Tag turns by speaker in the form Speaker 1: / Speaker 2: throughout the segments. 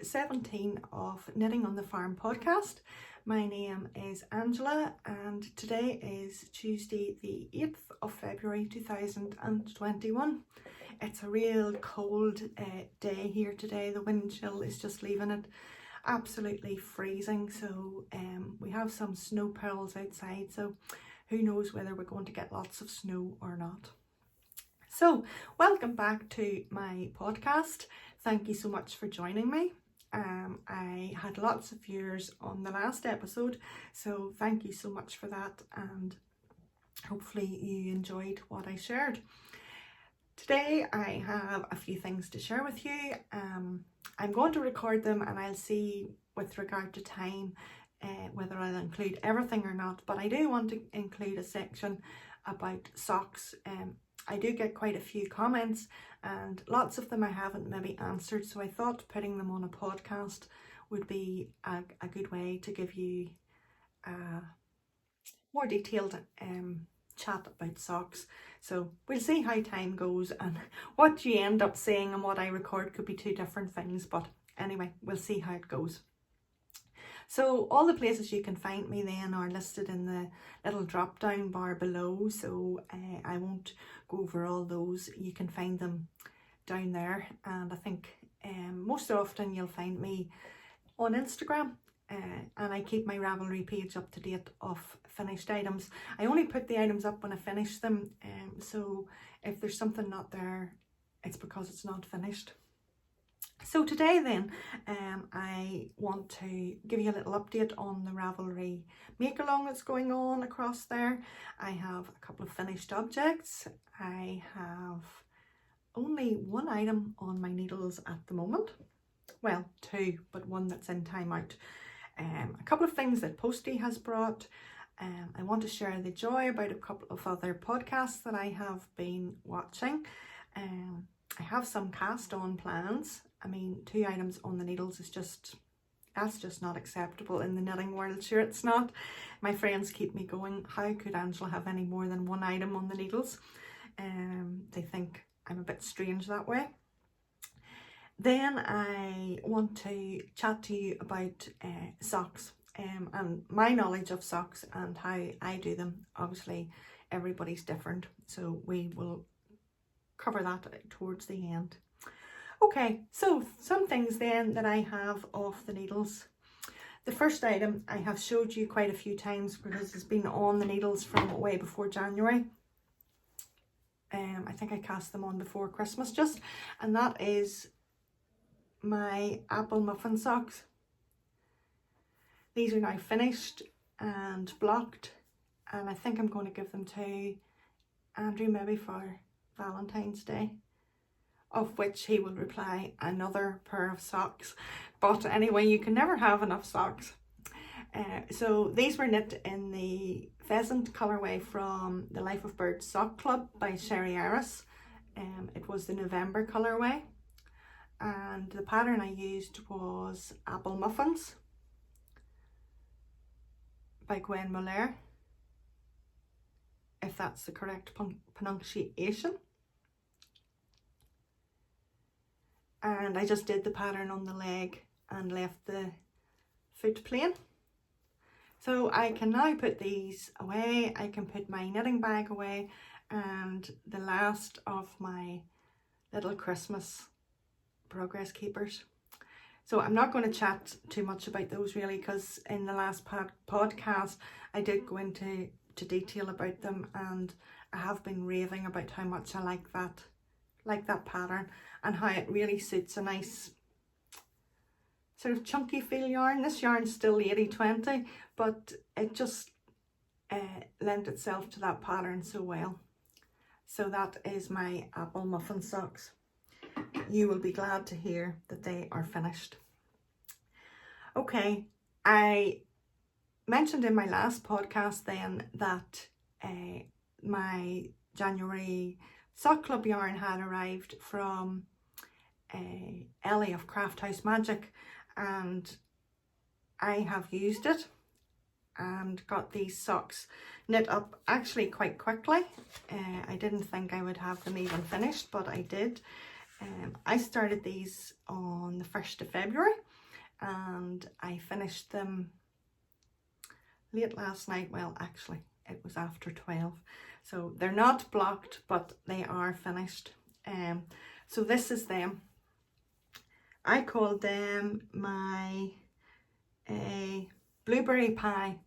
Speaker 1: 17 of Knitting on the Farm podcast. My name is Angela and today is Tuesday the 8th of February 2021. It's a real cold day here today. The wind chill is just leaving it absolutely freezing, so we have some snow pearls outside, so who knows whether we're going to get lots of snow or not. So welcome back to my podcast. Thank you so much for joining me. I had lots of viewers on the last episode, so thank you so much for that, and hopefully you enjoyed what I shared. Today I have a few things to share with you. I'm going to record them and I'll see with regard to time whether I'll include everything or not, but I do want to include a section about socks. I do get quite a few comments and lots of them I haven't maybe answered, so I thought putting them on a podcast would be a good way to give you a more detailed chat about socks. So we'll see how time goes, and what you end up saying and what I record could be two different things, but anyway, we'll see how it goes. So all the places you can find me then are listed in the little drop down bar below, so I won't go over all those. You can find them down there, and I think most often you'll find me on Instagram, and I keep my Ravelry page up to date of finished items. I only put the items up when I finish them, so if there's something not there, it's because it's not finished. So today then, I want to give you a little update on the Ravelry make along that's going on across there. I have a couple of finished objects. I have only one item on my needles at the moment. Well, two, but one that's in timeout. A couple of things that Postie has brought. I want to share the joy about a couple of other podcasts that I have been watching. I have some cast on plans. I mean, 2 items on the needles is that's just not acceptable in the knitting world. Sure, it's not. My friends keep me going. How could Angela have any more than 1 item on the needles? They think I'm a bit strange that way. Then I want to chat to you about socks and my knowledge of socks and how I do them. Obviously, everybody's different, so we will cover that towards the end. Okay, so some things then that I have off the needles. The first item I have showed you quite a few times because it's been on the needles from way before January. I think I cast them on before Christmas just, and that is my apple muffin socks. These are now finished and blocked, and I think I'm going to give them to Andrew maybe for Valentine's Day, of which he will reply another pair of socks. But anyway, you can never have enough socks. So these were knit in the Pheasant colourway from the Life of Birds Sock Club by Christie Archer. It was the November colourway, and the pattern I used was Apple Muffins by Gwen Muller, if that's the correct pronunciation. And I just did the pattern on the leg and left the foot plain. So I can now put these away. I can put my knitting bag away, and the last of my little Christmas progress keepers. So I'm not going to chat too much about those really, because in the last podcast I did go into detail about them, and I have been raving about how much I like that pattern and how it really suits a nice sort of chunky feel yarn. This yarn's still 80/20, but it just lent itself to that pattern so well. So that is my apple muffin socks. You will be glad to hear that they are finished. Okay, I mentioned in my last podcast then that my January sock club yarn had arrived from Ellie of Craft House Magic, and I have used it and got these socks knit up actually quite quickly. I didn't think I would have them even finished, but I did. I started these on the 1st of February and I finished them late last night. Well, actually it was after 12, so they're not blocked, but they are finished. So this is them. I called them my blueberry pie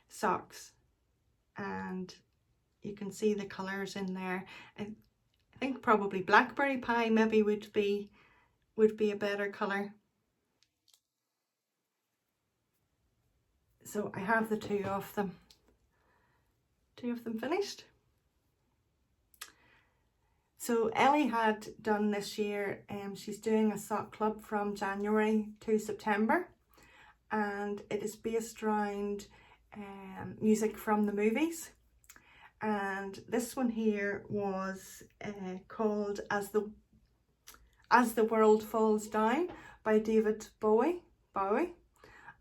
Speaker 1: socks, and you can see the colours in there. I think probably blackberry pie maybe would be a better colour. So I have the two of them finished. So Ellie had done this year, she's doing a sock club from January to September, and it is based around music from the movies. And this one here was called As the World Falls Down by David Bowie.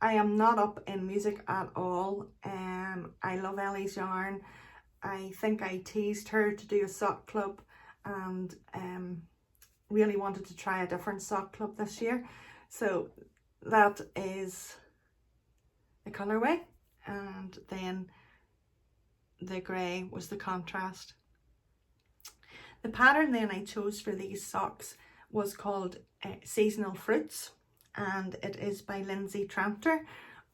Speaker 1: I am not up in music at all. I love Ellie's yarn. I think I teased her to do a sock club, and really wanted to try a different sock club this year. So that is the colourway, and then the grey was the contrast. The pattern then I chose for these socks was called Seasonal Fruits, and it is by Lindsay Tranter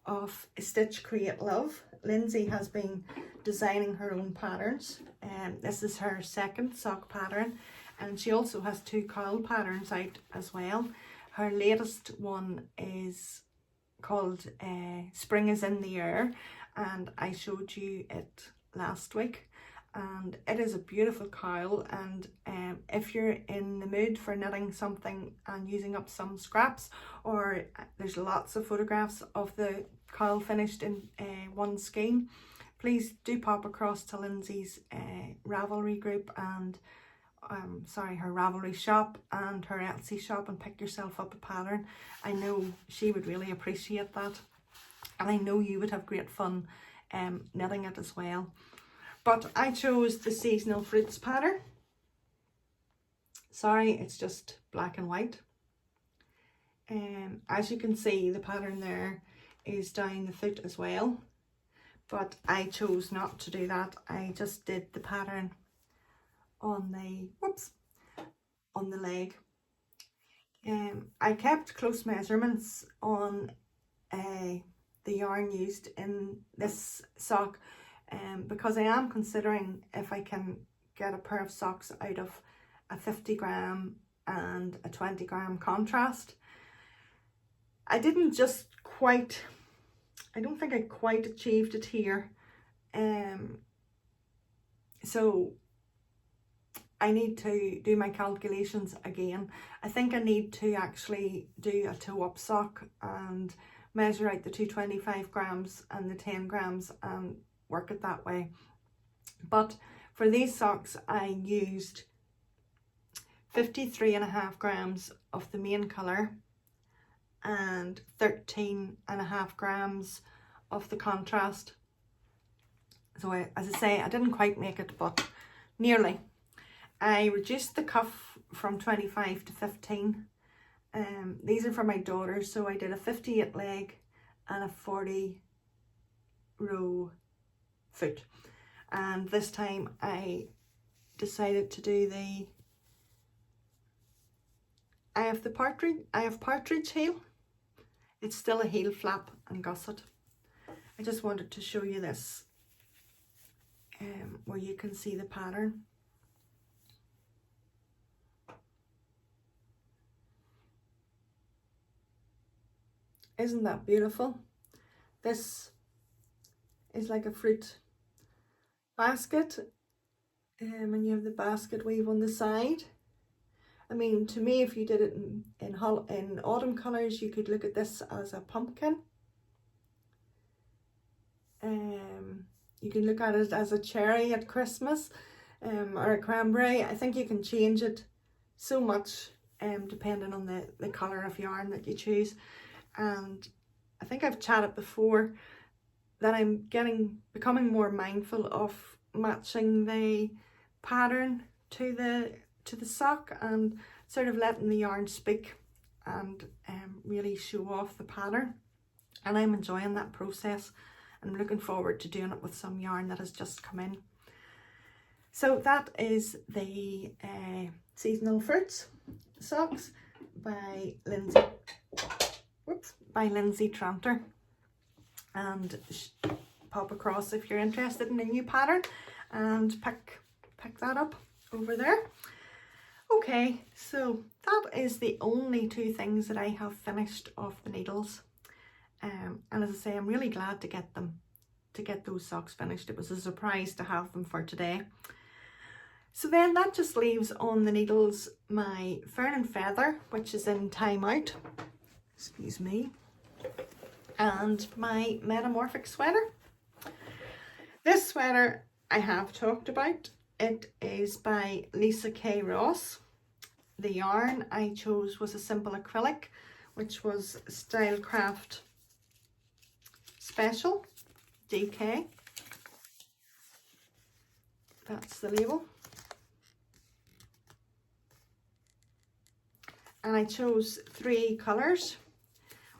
Speaker 1: of Stitch Create Love. Lindsay has been designing her own patterns, and this is her second sock pattern, and she also has two cowl patterns out as well. Her latest one is called Spring is in the Air, and I showed you it last week, and it is a beautiful cowl. And if you're in the mood for knitting something and using up some scraps, or there's lots of photographs of the cowl finished in one skein, please do pop across to Lindsay's Ravelry group and her Ravelry shop and her Etsy shop and pick yourself up a pattern. I know she would really appreciate that, and I know you would have great fun knitting it as well. But I chose the Seasonal Fruits pattern. Sorry, it's just black and white. As you can see, the pattern there is down the foot as well, but I chose not to do that. I just did the pattern on the leg. I kept close measurements on the yarn used in this sock, because I am considering if I can get a pair of socks out of a 50 gram and a 20 gram contrast. I don't think I quite achieved it here, so I need to do my calculations again. I think I need to actually do a toe up sock and measure out the 225 grams and the 10 grams and work it that way. But for these socks I used 53.5 grams of the main colour and 13.5 grams of the contrast. So as I say, I didn't quite make it, but nearly. I reduced the cuff from 25 to 15. These are for my daughters, so I did a 58 leg and a 40 row foot. And this time I decided to do I have partridge heel. It's still a heel flap and gusset. I just wanted to show you this, where you can see the pattern. Isn't that beautiful? This is like a fruit basket, and you have the basket weave on the side. I mean, to me, if you did it in autumn colours, you could look at this as a pumpkin. You can look at it as a cherry at Christmas, or a cranberry. I think you can change it so much, depending on the colour of yarn that you choose. And I think I've chatted before that I'm becoming more mindful of matching the pattern to the sock and sort of letting the yarn speak and really show off the pattern, and I'm enjoying that process. I'm looking forward to doing it with some yarn that has just come in. So that is the Seasonal Fruits socks by Lindsay Tranter, and pop across if you're interested in a new pattern and pick that up over there. Okay, so that is the only two things that I have finished off the needles, and as I say, I'm really glad to get those socks finished. It was a surprise to have them for today. So then that just leaves on the needles my Fern and Feather, which is in timeout, excuse me, and my Metamorphic sweater. This sweater I have talked about. It is by Lisa K. Ross. The yarn I chose was a simple acrylic, which was Stylecraft Special DK. That's the label. And I chose 3 colours,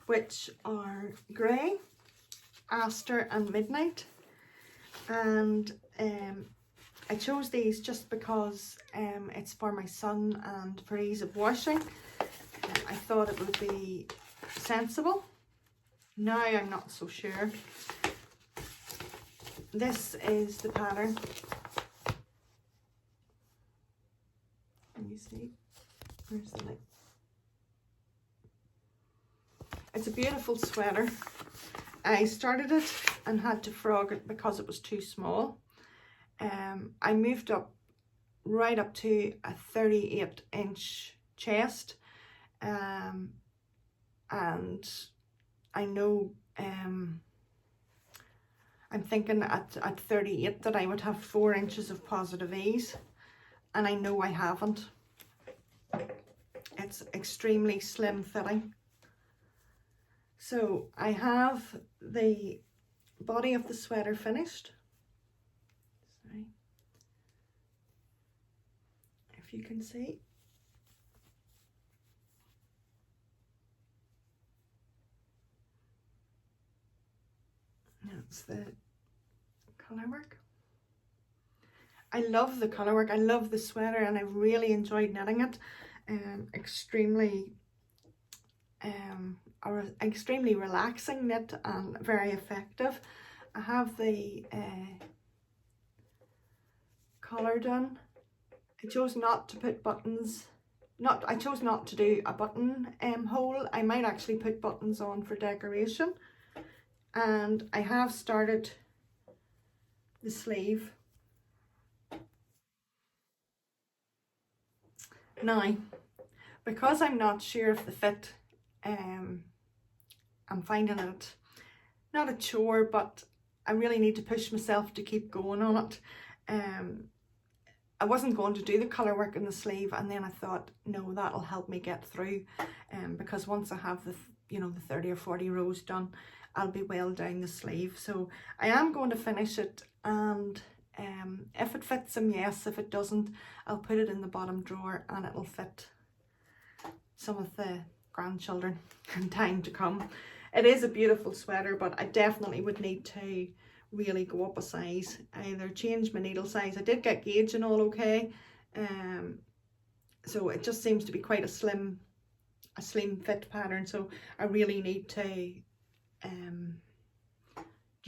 Speaker 1: which are grey, Aster and Midnight. And I chose these just because it's for my son and for ease of washing. I thought it would be sensible. Now I'm not so sure. This is the pattern. Let me see. Where's the light? It's a beautiful sweater. I started it and had to frog it because it was too small. I moved up right up to a 38-inch chest, and I know I'm thinking at 38 that I would have 4 inches of positive ease, and I know I haven't. It's extremely slim fitting. So I have the body of the sweater finished. Sorry, if you can see. That's the colour work. I love the colour work. I love the sweater, and I've really enjoyed knitting it. Extremely relaxing knit and very effective. I have the collar done. I chose not to put buttons. I chose not to do a button hole. I might actually put buttons on for decoration. And I have started the sleeve. Now, because I'm not sure of the fit, I'm finding it not a chore, but I really need to push myself to keep going on it. I wasn't going to do the colour work in the sleeve, and then I thought, no, that'll help me get through, because once I have the 30 or 40 rows done, I'll be well down the sleeve. So I am going to finish it, and if it fits them, yes. If it doesn't, I'll put it in the bottom drawer and it'll fit some of the grandchildren in time to come. It is a beautiful sweater, but I definitely would need to really go up a size, either change my needle size. I did get gauge and all okay, so it just seems to be quite a slim fit pattern, so I really need to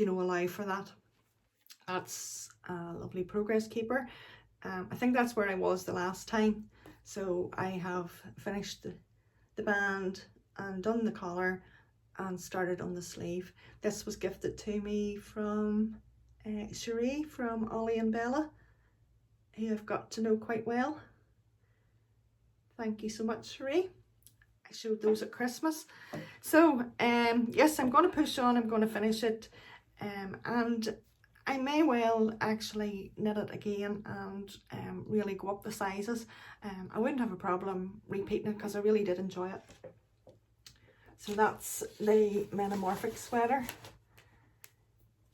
Speaker 1: allow for that. That's a lovely progress keeper. I think that's where I was the last time. So I have finished the band and done the collar and started on the sleeve. This was gifted to me from Cherie from Ollie and Bella, who I've got to know quite well. Thank you so much, Cherie. I showed those at Christmas. So yes, I'm going to push on. I'm going to finish it, and I may well actually knit it again and really go up the sizes. I wouldn't have a problem repeating it because I really did enjoy it. So that's the Metamorphic sweater.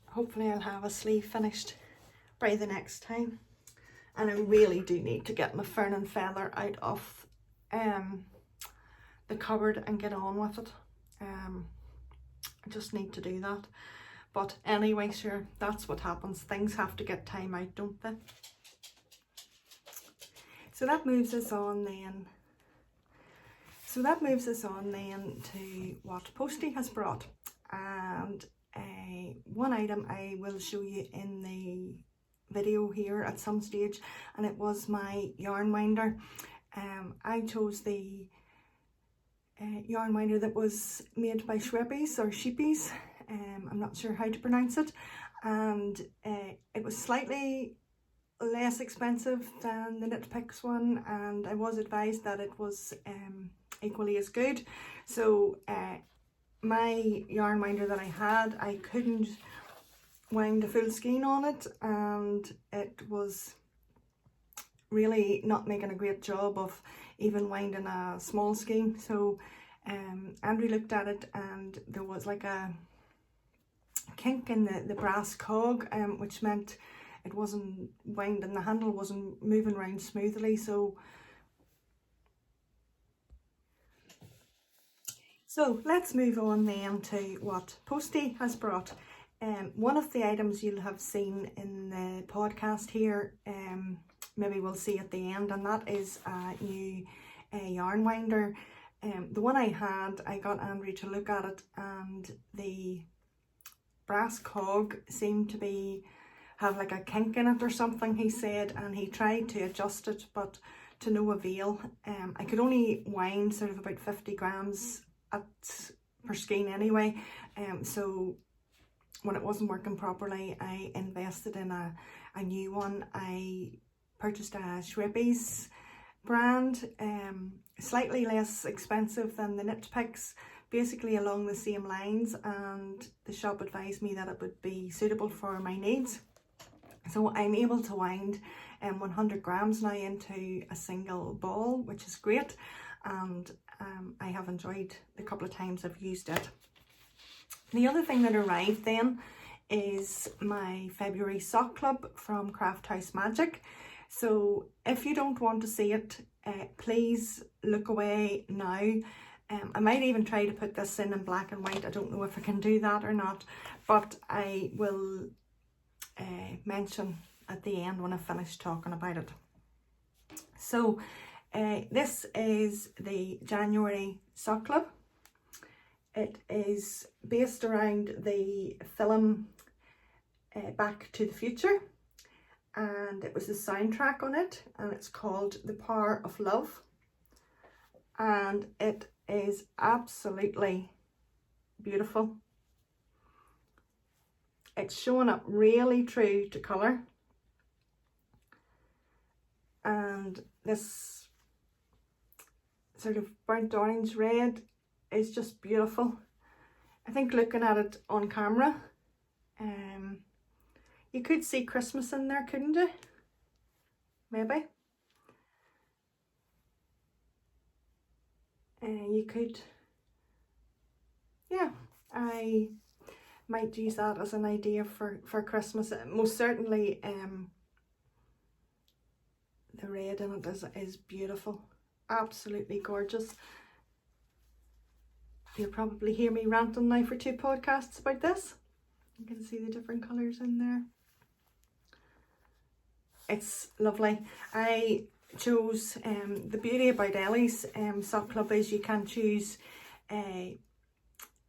Speaker 1: Hopefully I'll have a sleeve finished by the next time. And I really do need to get my Fern and Feather out of the cupboard and get on with it. I just need to do that. But anyway, sure, that's what happens. Things have to get time out, don't they? So that moves us on then. To what Postie has brought. And one item I will show you in the video here at some stage, and it was my yarn winder. I chose the yarn winder that was made by Schweppes or Sheepies. I'm not sure how to pronounce it, and it was slightly less expensive than the Knit Picks one, and I was advised that it was equally as good. So my yarn winder that I had, I couldn't wind a full skein on it, and it was really not making a great job of even winding a small skein. So Andrew looked at it, and there was like a kink in the brass cog, which meant it wasn't winding, the handle wasn't moving around smoothly. So let's move on then to what Postie has brought. One of the items you'll have seen in the podcast here, maybe we'll see at the end, and that is a new yarn winder. The one I had, I got Andrew to look at it, and the brass cog seemed to have like a kink in it or something, he said, and he tried to adjust it, but to no avail. I could only wind sort of about 50 grams per skein anyway, so when it wasn't working properly, I invested in a new one. I purchased a Schweppes brand, slightly less expensive than the Knit Picks, basically along the same lines, and the shop advised me that it would be suitable for my needs. So I'm able to wind 100 grams now into a single ball, which is great, and I have enjoyed the couple of times I've used it. The other thing that arrived then is my February sock club from Craft House Magic. So if you don't want to see it, please look away now. I might even try to put this in black and white. I don't know if I can do that or not, but I will mention at the end when I finish talking about it. So this is the January sock club. It is based around the film Back to the Future, and it was the soundtrack on it, and it's called The Power of Love, and it is absolutely beautiful. It's showing up really true to colour, and this sort of burnt orange red is just beautiful. I think looking at it on camera, you could see Christmas in there, couldn't you? Maybe. You could, yeah, I might use that as an idea for Christmas. Most certainly the red in it is beautiful, absolutely gorgeous. You'll probably hear me ranting now for 2 podcasts about this. You can see the different colours in there. It's lovely. I chose, the beauty about Ellie's sock club is you can choose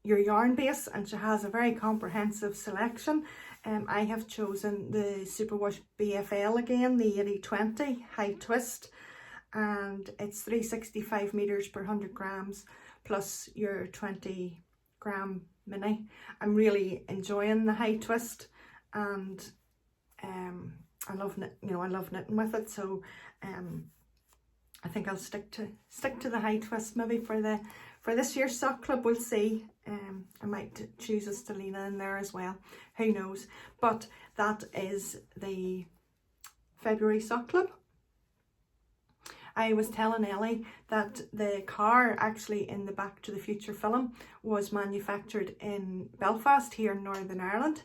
Speaker 1: your yarn base, and she has a very comprehensive selection. I have chosen the Superwash BFL again, the 80/20 high twist, and it's 365 meters per 100 grams plus your 20 gram mini. I'm really enjoying the high twist, and I love knitting with it, so I think I'll stick to the high twist maybe for this year's sock club. We'll see. I might choose a Stellina in there as well, who knows. But that is the February sock club. I was telling Ellie that the car actually in the Back to the Future film was manufactured in Belfast here in Northern Ireland,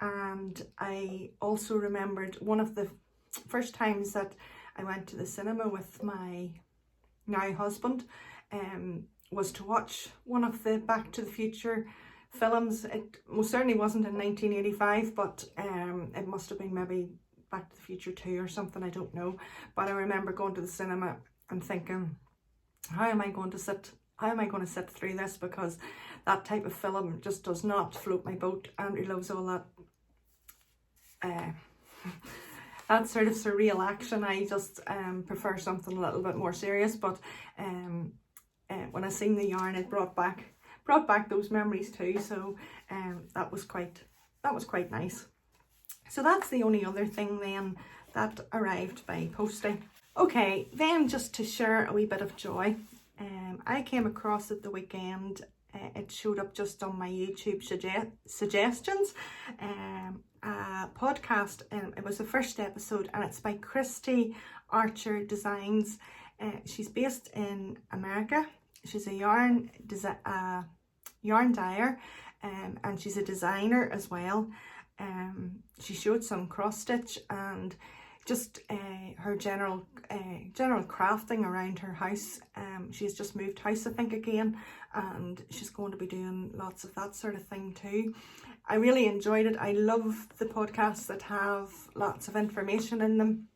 Speaker 1: and I also remembered one of the first times that I went to the cinema with my now husband. was to watch one of the Back to the Future films. It most certainly wasn't in 1985, but it must have been maybe Back to the Future 2 or something, I don't know. But I remember going to the cinema and thinking, how am I going to sit through this, because that type of film just does not float my boat. Andrew loves all that that sort of surreal action. I just prefer something a little bit more serious. But when I seen the yarn, it brought back those memories too. So that was quite nice. So that's the only other thing then that arrived by Postie. Okay, then just to share a wee bit of joy, I came across it the weekend. It showed up just on my YouTube suggestions. A podcast, it was the first episode, and it's by Christie Archer Designs. She's based in America. She's a yarn dyer, and she's a designer as well. She showed some cross stitch and just her general crafting around her house. She's just moved house, I think, again, and she's going to be doing lots of that sort of thing too. I really enjoyed it. I love the podcasts that have lots of information in them,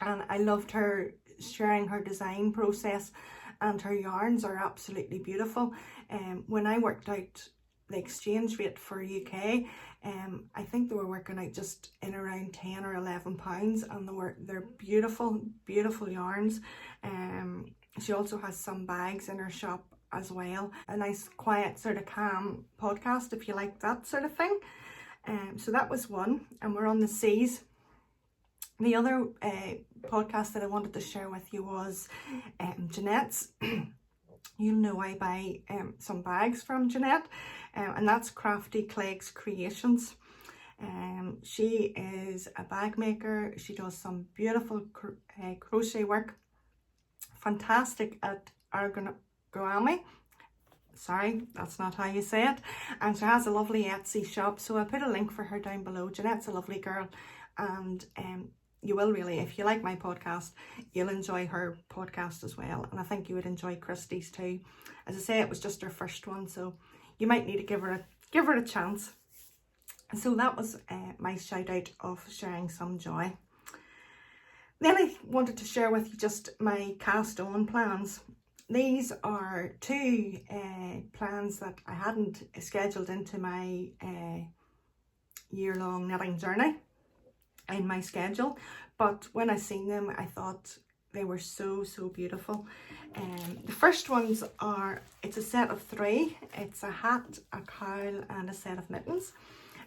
Speaker 1: and I loved her sharing her design process, and her yarns are absolutely beautiful. When I worked out the exchange rate for UK, I think they were working out just in around 10 or 11 pounds, and they're beautiful yarns. She also has some bags in her shop as well. A nice quiet sort of calm podcast if you like that sort of thing. So that was one, and we're on the seas. The other podcast that I wanted to share with you was Jeanette's. You'll know I buy some bags from Jeanette, and that's Crafty Clegg's Creations. She is a bag maker. She does some beautiful crochet work, fantastic at origami. Sorry, that's not how you say it. And she has a lovely Etsy shop, so I'll put a link for her down below. Jeanette's a lovely girl, and you will really, if you like my podcast, you'll enjoy her podcast as well. And I think you would enjoy Christie's too. As I say, it was just her first one, so you might need to give her a chance. And so that was my shout out of sharing some joy. Then I wanted to share with you just my cast on plans. These are two plans that I hadn't scheduled into my year-long knitting journey in my schedule, but when I seen them, I thought they were so beautiful. The first ones are, it's a set of 3. It's a hat, a cowl, and a set of mittens,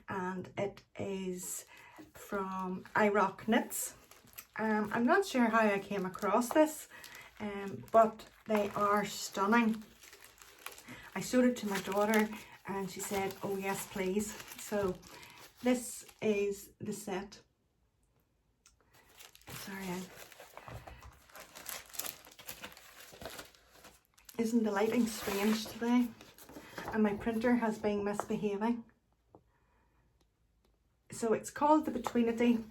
Speaker 1: and it is from I Rock Knits. I'm not sure how I came across this, but they are stunning. I showed it to my daughter and she said, oh yes please. So this is the set. Sorry, isn't the lighting strange today? And my printer has been misbehaving. So it's called the Betweenity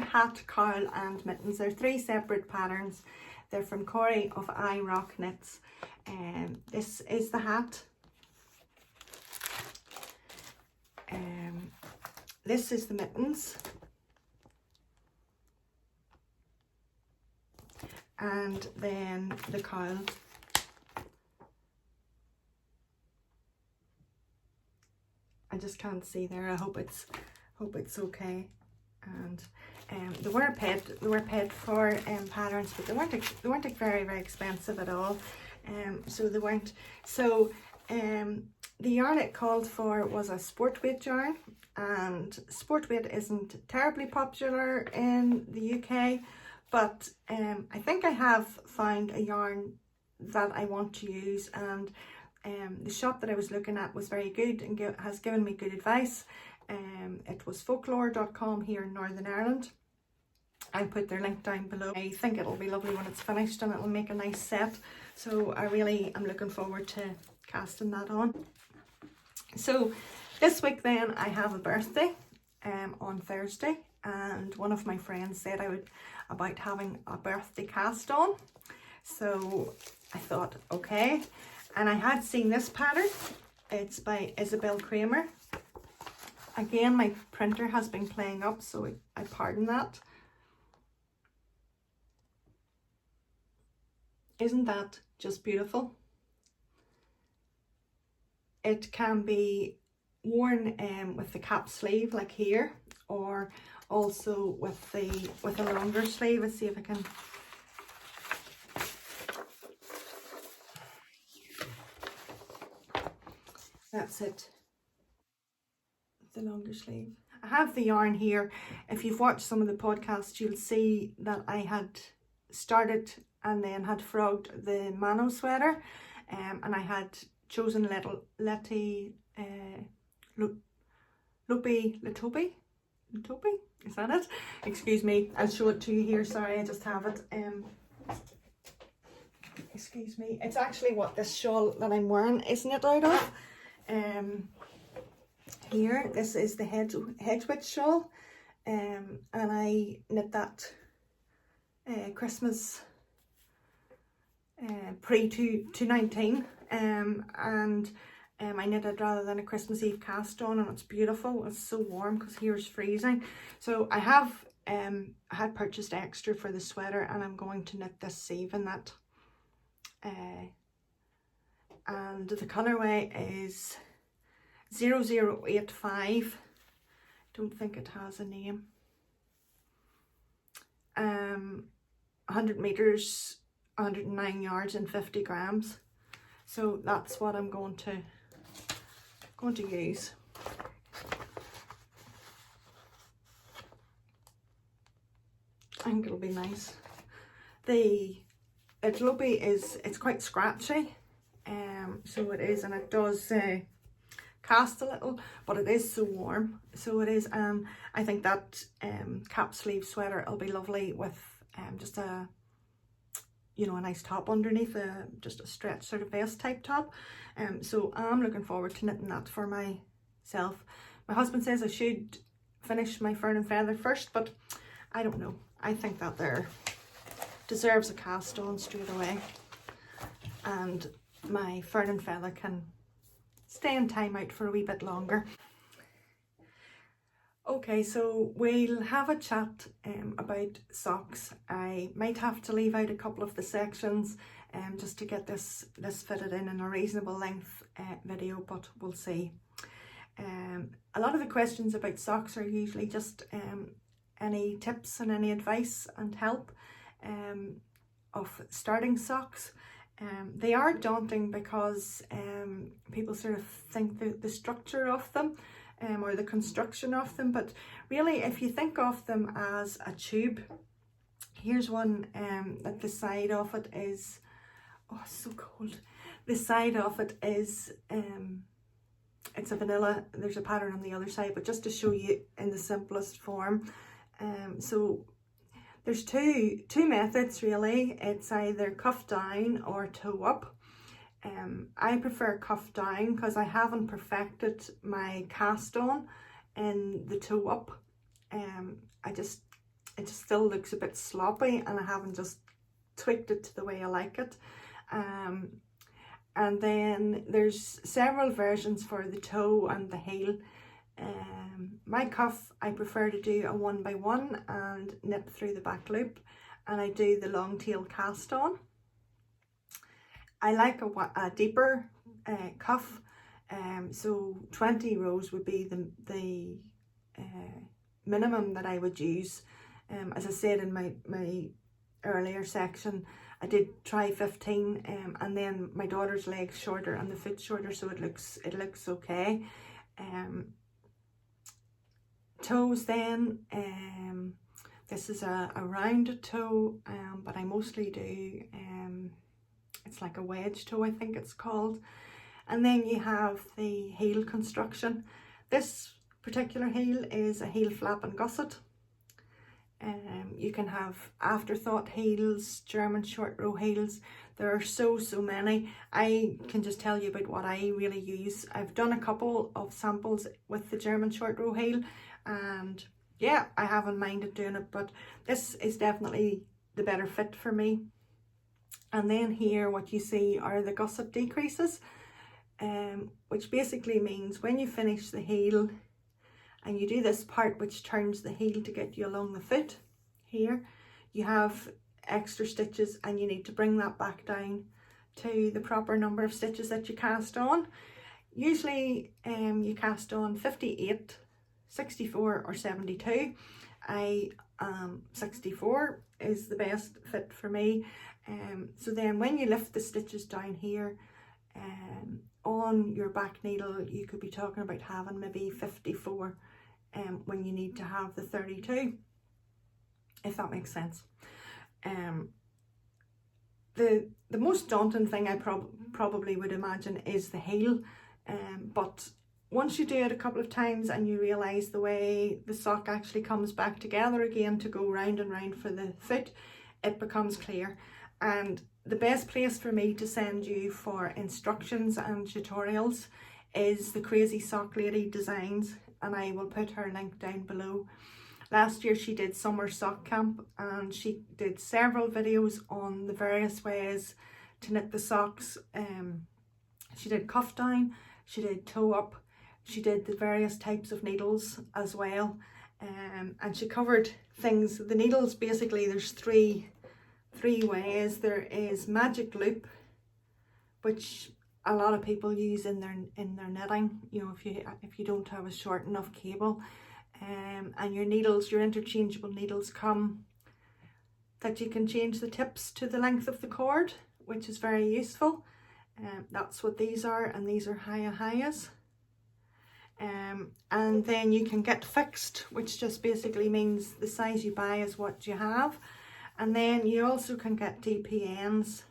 Speaker 1: hat, cowl and mittens. They're 3 separate patterns. They're from Corey of I Rock Knits. This is the hat. This is the mittens. And then the cowl. I just can't see there. I hope it's okay. And they were paid for patterns, but they weren't very expensive at all. So they weren't. So the yarn it called for was a sport weight yarn, and sport weight isn't terribly popular in the UK, but I think I have found a yarn that I want to use, and the shop that I was looking at was very good and has given me good advice. It was folklore.com here in Northern Ireland. I'll put their link down below. I think it'll be lovely when it's finished, and it'll make a nice set. So I really am looking forward to casting that on. So this week then I have a birthday on Thursday, and one of my friends said about having a birthday cast on. So I thought, okay. And I had seen this pattern. It's by Isabel Kramer. Again, my printer has been playing up, so I pardon that. Isn't that just beautiful? It can be worn with the cap sleeve, like here, or also with a longer sleeve. Let's see if I can. That's it. The longer sleeve. I have the yarn here. If you've watched some of the podcasts, you'll see that I had started and then had frogged the Mano sweater, and I had chosen Letopi, is that it? Excuse me, I'll show it to you here. Sorry, I just have it. Excuse me. It's actually what this shawl that I'm wearing is knit out of. Here, this is the Hedgewitch shawl, and I knit that Christmas pre-2019, and I knitted rather than a Christmas Eve cast on, and it's beautiful. It's so warm because here's freezing. So I have I had purchased extra for the sweater, and I'm going to knit this Seve in that. And the colourway is 0085. Don't think it has a name. 100 meters, 109 yards, and 50 grams. So that's what I'm going to use. I think it'll be nice. It's quite scratchy, so it is, and it does cast a little, but it is so warm. So it is. I think that cap sleeve sweater will be lovely with just a, you know, a nice top underneath, just a stretch sort of vest type top. So I'm looking forward to knitting that for myself. My husband says I should finish my fern and feather first, but I don't know. I think that there deserves a cast on straight away, and my fern and feather can stay in time out for a wee bit longer. Okay, so we'll have a chat about socks. I might have to leave out a couple of the sections just to get this fitted in a reasonable length video, but we'll see. A lot of the questions about socks are usually just any tips and any advice and help of starting socks. They are daunting because people sort of think the structure of them or the construction of them, but really if you think of them as a tube, here's one that the side of it is, oh it's so cold, the side of it is it's a vanilla. There's a pattern on the other side, but just to show you in the simplest form. So there's two methods really. It's either cuff down or toe up. I prefer cuff down because I haven't perfected my cast on in the toe up. It just still looks a bit sloppy, and I haven't just tweaked it to the way I like it. And then there's several versions for the toe and the heel. My cuff, I prefer to do a 1x1 and knit through the back loop, and I do the long tail cast on. I like a deeper cuff, so 20 rows would be the minimum that I would use. As I said in my earlier section, I did try 15, and then my daughter's leg's shorter and the foot shorter, so it looks okay. Toes then, this is a rounded toe, but I mostly do it's like a wedge toe, I think it's called. And then you have the heel construction. This particular heel is a heel flap and gusset. You can have afterthought heels, German short row heels. There are so many. I can just tell you about what I really use. I've done a couple of samples with the German short row heel, and yeah, I haven't minded doing it, but this is definitely the better fit for me. And then here what you see are the gusset decreases, which basically means when you finish the heel and you do this part which turns the heel to get you along the foot here, you have extra stitches and you need to bring that back down to the proper number of stitches that you cast on. Usually you cast on 58, 64 or 72. 64 is the best fit for me. So then when you lift the stitches down here on your back needle, you could be talking about having maybe 54 when you need to have the 32, if that makes sense. The most daunting thing I probably would imagine is the heel, but once you do it a couple of times and you realise the way the sock actually comes back together again to go round and round for the foot, it becomes clear. And the best place for me to send you for instructions and tutorials is the Crazy Sock Lady Designs, and I will put her link down below. Last year she did summer sock camp and she did several videos on the various ways to knit the socks. She did cuff down, she did toe up, she did the various types of needles as well, and she covered things. The needles, basically there's three ways. There is magic loop, which a lot of people use in their knitting, you know, if you don't have a short enough cable. And your needles, your interchangeable needles, come that you can change the tips to the length of the cord, which is very useful. That's what these are, and these are highas. And then you can get fixed, which just basically means the size you buy is what you have. And then you also can get DPNs,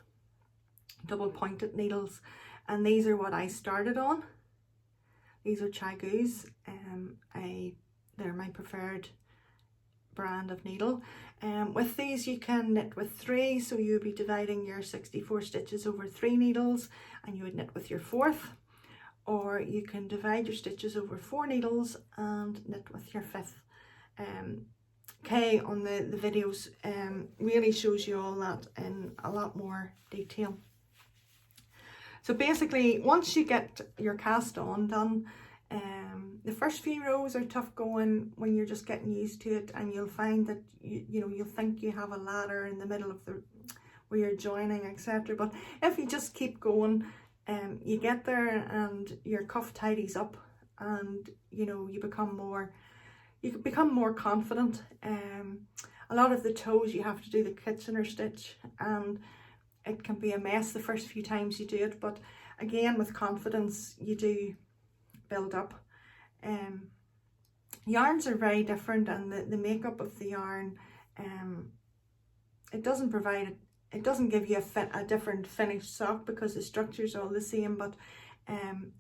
Speaker 1: double pointed needles, and these are what I started on. These are Chagus. They're my preferred brand of needle. With these you can knit with 3, so you would be dividing your 64 stitches over 3 needles and you would knit with your 4th, or you can divide your stitches over 4 needles and knit with your 5th. Kay on the videos really shows you all that in a lot more detail. So basically, once you get your cast on done, the first few rows are tough going when you're just getting used to it, and you'll find that you'll think you have a ladder in the middle of where you're joining, etc. But if you just keep going, you get there and your cuff tidies up, and you become more confident. A lot of the toes you have to do the Kitchener stitch, and it can be a mess the first few times you do it, but again, with confidence you do build up. Yarns are very different, and the makeup of the yarn, it doesn't give you a different finished sock because the structure's all the same, but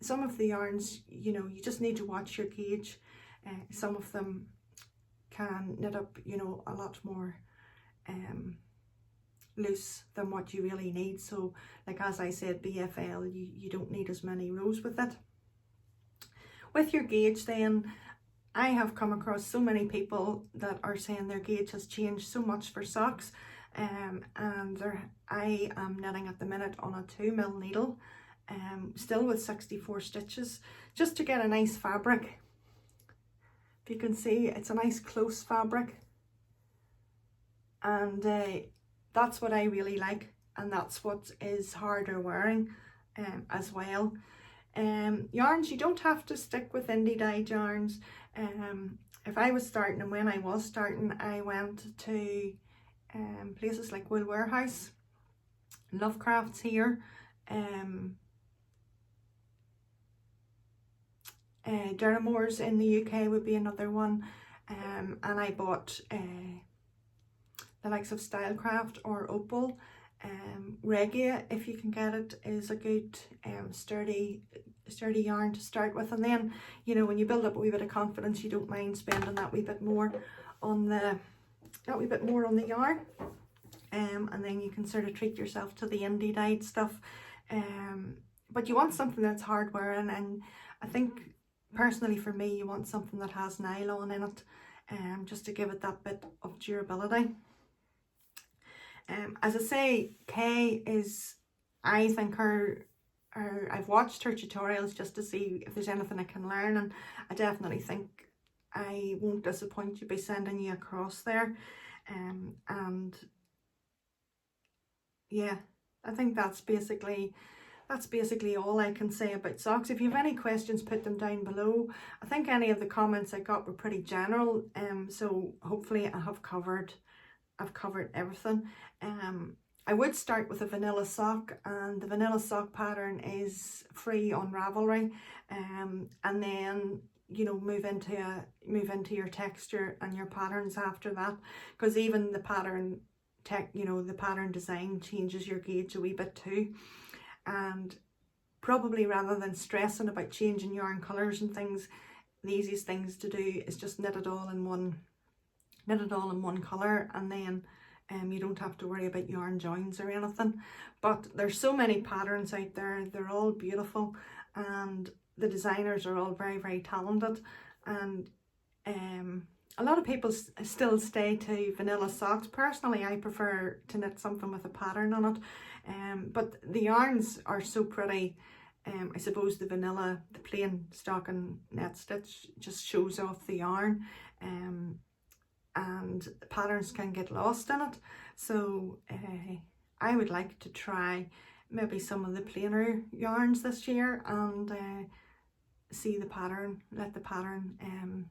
Speaker 1: some of the yarns, you just need to watch your gauge. Some of them can knit up a lot more loose than what you really need. So like, as I said, BFL, you don't need as many rows with it. With your gauge then, I have come across so many people that are saying their gauge has changed so much for socks, and I am knitting at the minute on a 2mm needle, still with 64 stitches, just to get a nice fabric. If you can see, it's a nice close fabric, and that's what I really like, and that's what is harder wearing as well. Yarns, you don't have to stick with indie dyed yarns. If I was starting, and when I was starting, I went to places like Wool Warehouse, Love Crafts here, Durhammore's in the UK would be another one, and I bought the likes of Stylecraft or Opal. Regia, if you can get it, is a good sturdy yarn to start with, and then when you build up a wee bit of confidence, you don't mind spending that wee bit more on the yarn, and then you can sort of treat yourself to the indie dyed stuff, but you want something that's hard wearing, and I think personally for me, you want something that has nylon in it, just to give it that bit of durability. As I say, Kay is, I think I've watched her tutorials just to see if there's anything I can learn, and I definitely think I won't disappoint you by sending you across there. And yeah, I think that's basically all I can say about socks. If you have any questions, put them down below. I think any of the comments I got were pretty general, so hopefully I've covered everything. I would start with a vanilla sock, and the vanilla sock pattern is free on Ravelry, and then, you know, move into your texture and your patterns after that, because even the pattern the pattern design changes your gauge a wee bit too. And probably rather than stressing about changing yarn colours and things, the easiest things to do is just knit it all in one colour, and then you don't have to worry about yarn joins or anything. But there's so many patterns out there, they're all beautiful, and the designers are all very, very talented. And a lot of people still stay to vanilla socks. Personally, I prefer to knit something with a pattern on it. But the yarns are so pretty. I suppose the plain stocking net stitch just shows off the yarn, and the patterns can get lost in it. So I would like to try maybe some of the plainer yarns this year, and see the pattern, let the pattern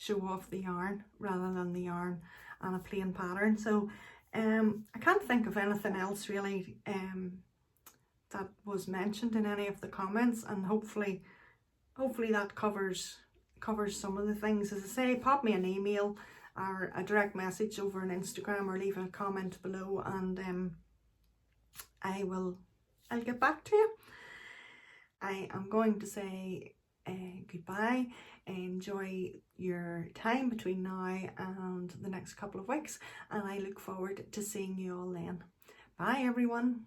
Speaker 1: show off the yarn rather than the yarn on a plain pattern. So I can't think of anything else really that was mentioned in any of the comments, and hopefully that covers some of the things. As I say, pop me an email or a direct message over on Instagram, or leave a comment below, and I'll get back to you. I am going to say goodbye. Enjoy your time between now and the next couple of weeks, and I look forward to seeing you all then. Bye everyone.